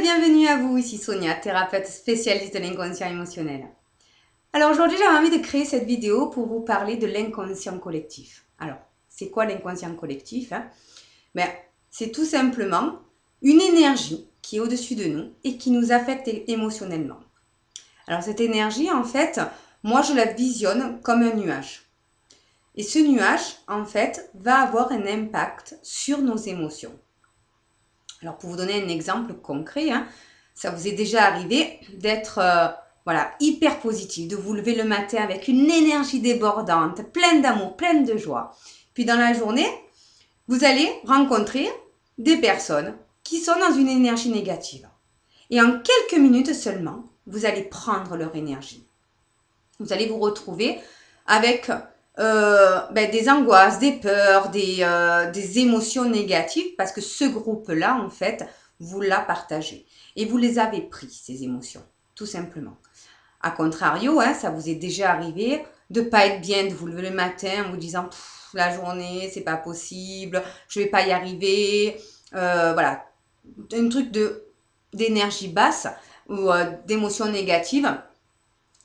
bienvenue à vous, ici Sonia, thérapeute spécialiste de l'inconscient émotionnel. Alors aujourd'hui, j'avais envie de créer cette vidéo pour vous parler de l'inconscient collectif. Alors, c'est quoi l'inconscient collectif c'est tout simplement une énergie qui est au-dessus de nous et qui nous affecte émotionnellement. Alors cette énergie, en fait, moi je la visionne comme un nuage. Et ce nuage, en fait, va avoir un impact sur nos émotions. Alors, pour vous donner un exemple concret, ça vous est déjà arrivé d'être hyper positif, de vous lever le matin avec une énergie débordante, pleine d'amour, pleine de joie. Puis dans la journée, vous allez rencontrer des personnes qui sont dans une énergie négative. Et en quelques minutes seulement, vous allez prendre leur énergie. Vous allez vous retrouver avec des angoisses, des peurs, des émotions négatives parce que ce groupe-là, en fait, vous l'a partagé. Et vous les avez pris, ces émotions, tout simplement. A contrario, ça vous est déjà arrivé de ne pas être bien, de vous lever le matin en vous disant « la journée, c'est pas possible, je vais pas y arriver ». Un truc d'énergie basse ou d'émotions négatives.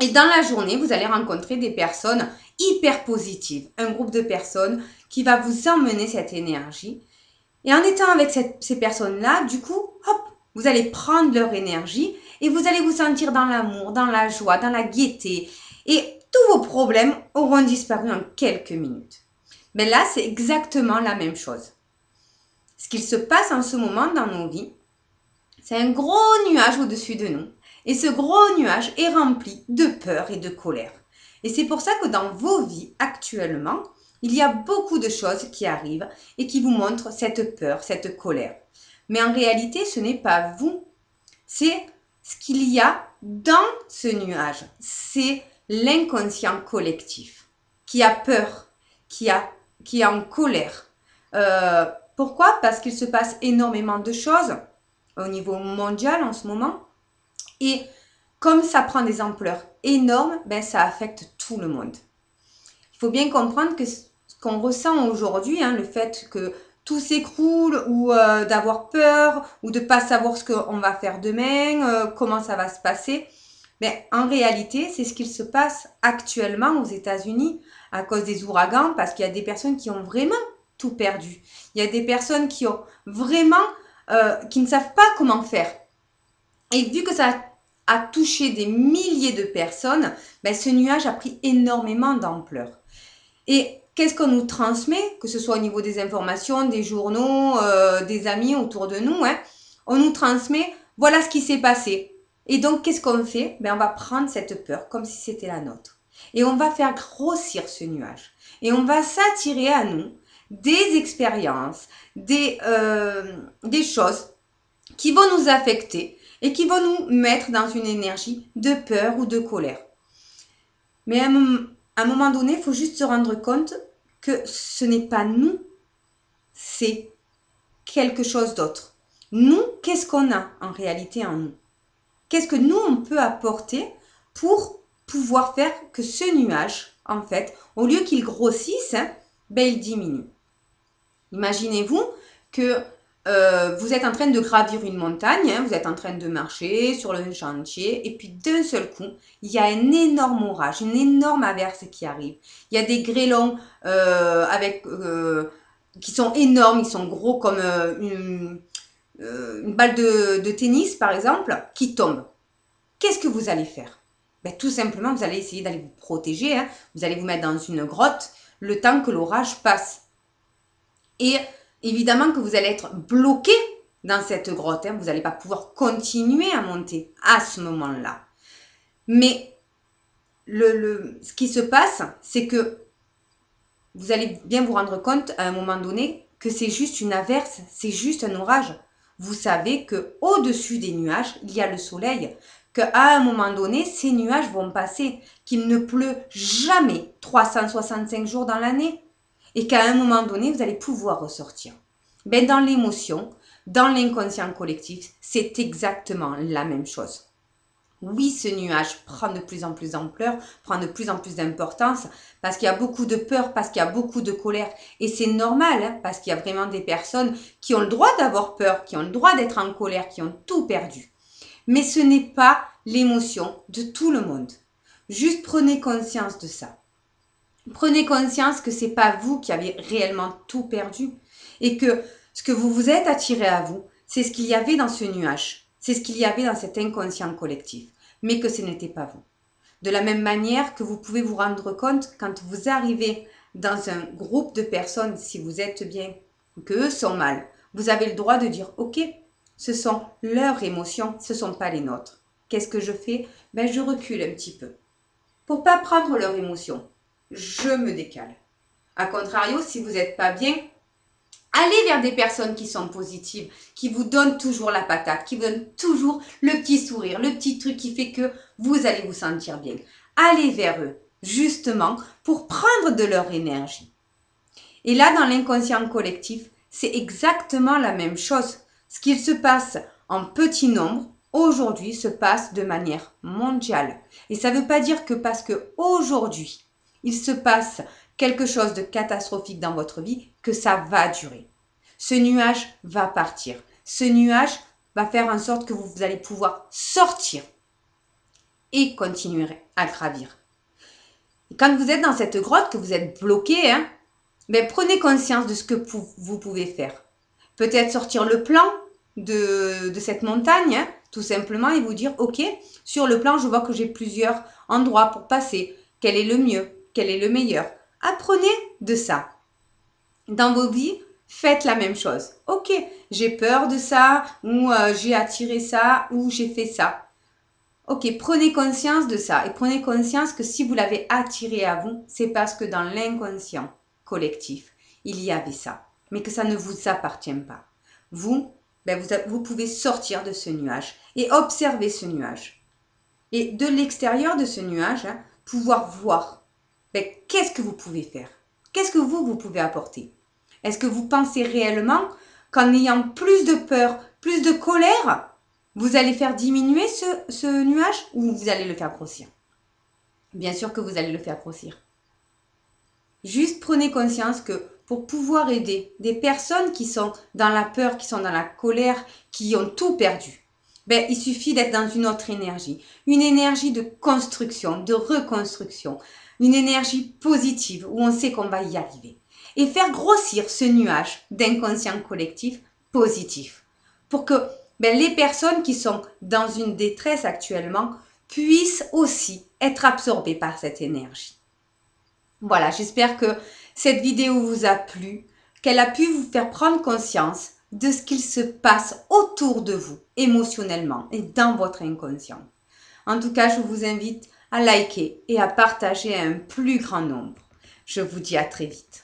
Et dans la journée, vous allez rencontrer des personnes hyper positives, un groupe de personnes qui va vous emmener cette énergie. Et en étant avec ces personnes-là, du coup, hop, vous allez prendre leur énergie et vous allez vous sentir dans l'amour, dans la joie, dans la gaieté. Et tous vos problèmes auront disparu en quelques minutes. Mais là, c'est exactement la même chose. Ce qu'il se passe en ce moment dans nos vies, c'est un gros nuage au-dessus de nous. Et ce gros nuage est rempli de peur et de colère. Et c'est pour ça que dans vos vies actuellement, il y a beaucoup de choses qui arrivent et qui vous montrent cette peur, cette colère. Mais en réalité, ce n'est pas vous. C'est ce qu'il y a dans ce nuage. C'est l'inconscient collectif qui a peur, qui est en colère. Pourquoi? Parce qu'il se passe énormément de choses au niveau mondial en ce moment. Et comme ça prend des ampleurs énormes, ça affecte tout le monde. Il faut bien comprendre que ce qu'on ressent aujourd'hui, le fait que tout s'écroule ou d'avoir peur ou de ne pas savoir ce qu'on va faire demain, comment ça va se passer, en réalité, c'est ce qu'il se passe actuellement aux États-Unis à cause des ouragans parce qu'il y a des personnes qui ont vraiment tout perdu. Il y a des personnes qui ont vraiment, qui ne savent pas comment faire. Et vu que ça a touché des milliers de personnes, ce nuage a pris énormément d'ampleur. Et qu'est-ce qu'on nous transmet, que ce soit au niveau des informations, des journaux, des amis autour de nous, on nous transmet, voilà ce qui s'est passé. Et donc, qu'est-ce qu'on fait? On va prendre cette peur comme si c'était la nôtre. Et on va faire grossir ce nuage. Et on va s'attirer à nous des expériences, des choses qui vont nous affecter et qui vont nous mettre dans une énergie de peur ou de colère. Mais à un moment donné, il faut juste se rendre compte que ce n'est pas nous, c'est quelque chose d'autre. Nous, qu'est-ce qu'on a en réalité en nous? Qu'est-ce que nous, on peut apporter pour pouvoir faire que ce nuage, en fait, au lieu qu'il grossisse, il diminue. Imaginez-vous que vous êtes en train de gravir une montagne, vous êtes en train de marcher sur le chantier et puis d'un seul coup, il y a un énorme orage, une énorme averse qui arrive. Il y a des grêlons qui sont énormes, ils sont gros comme une balle de tennis par exemple, qui tombent. Qu'est-ce que vous allez faire? Tout simplement, vous allez essayer d'aller vous protéger, vous allez vous mettre dans une grotte le temps que l'orage passe. Et évidemment que vous allez être bloqué dans cette grotte. Vous n'allez pas pouvoir continuer à monter à ce moment-là. Mais ce qui se passe, c'est que vous allez bien vous rendre compte à un moment donné que c'est juste une averse, c'est juste un orage. Vous savez qu'au-dessus des nuages, il y a le soleil. Qu'à un moment donné, ces nuages vont passer. Qu'il ne pleut jamais 365 jours dans l'année. Et qu'à un moment donné, vous allez pouvoir ressortir. Dans l'émotion, dans l'inconscient collectif, c'est exactement la même chose. Oui, ce nuage prend de plus en plus d'ampleur, prend de plus en plus d'importance, parce qu'il y a beaucoup de peur, parce qu'il y a beaucoup de colère. Et c'est normal, hein, parce qu'il y a vraiment des personnes qui ont le droit d'avoir peur, qui ont le droit d'être en colère, qui ont tout perdu. Mais ce n'est pas l'émotion de tout le monde. Juste prenez conscience de ça. Prenez conscience que c'est pas vous qui avez réellement tout perdu et que ce que vous vous êtes attiré à vous, c'est ce qu'il y avait dans ce nuage, c'est ce qu'il y avait dans cet inconscient collectif, mais que ce n'était pas vous. De la même manière que vous pouvez vous rendre compte quand vous arrivez dans un groupe de personnes, si vous êtes bien, que eux sont mal, vous avez le droit de dire ok, ce sont leurs émotions, ce ne sont pas les nôtres. Qu'est-ce que je fais? Je recule un petit peu. Pour pas prendre leurs émotions, je me décale. A contrario, si vous n'êtes pas bien, allez vers des personnes qui sont positives, qui vous donnent toujours la patate, qui vous donnent toujours le petit sourire, le petit truc qui fait que vous allez vous sentir bien. Allez vers eux, justement, pour prendre de leur énergie. Et là, dans l'inconscient collectif, c'est exactement la même chose. Ce qu'il se passe en petit nombre, aujourd'hui, se passe de manière mondiale. Et ça ne veut pas dire que parce que aujourd'hui, il se passe quelque chose de catastrophique dans votre vie, que ça va durer. Ce nuage va partir. Ce nuage va faire en sorte que vous allez pouvoir sortir et continuer à gravir. Et quand vous êtes dans cette grotte, que vous êtes bloqué, prenez conscience de ce que vous pouvez faire. Peut-être sortir le plan de cette montagne, tout simplement, et vous dire, ok, sur le plan, je vois que j'ai plusieurs endroits pour passer. Quel est le mieux? Quel est le meilleur? Apprenez de ça. Dans vos vies, faites la même chose. Ok, j'ai peur de ça, ou j'ai attiré ça, ou j'ai fait ça. Ok, prenez conscience de ça et prenez conscience que si vous l'avez attiré à vous, c'est parce que dans l'inconscient collectif, il y avait ça, mais que ça ne vous appartient pas. Vous, vous pouvez sortir de ce nuage et observer ce nuage. Et de l'extérieur de ce nuage, pouvoir voir qu'est-ce que vous pouvez faire. Qu'est-ce que vous pouvez apporter. Est-ce que vous pensez réellement qu'en ayant plus de peur, plus de colère, vous allez faire diminuer ce nuage ou vous allez le faire grossir? Bien sûr que vous allez le faire grossir. Juste prenez conscience que pour pouvoir aider des personnes qui sont dans la peur, qui sont dans la colère, qui ont tout perdu, il suffit d'être dans une autre énergie. Une énergie de construction, de reconstruction. Une énergie positive où on sait qu'on va y arriver. Et faire grossir ce nuage d'inconscient collectif positif. Pour que les personnes qui sont dans une détresse actuellement puissent aussi être absorbées par cette énergie. Voilà, j'espère que cette vidéo vous a plu, qu'elle a pu vous faire prendre conscience de ce qu'il se passe autour de vous, émotionnellement et dans votre inconscient. En tout cas, je vous invite à liker et à partager à un plus grand nombre. Je vous dis à très vite.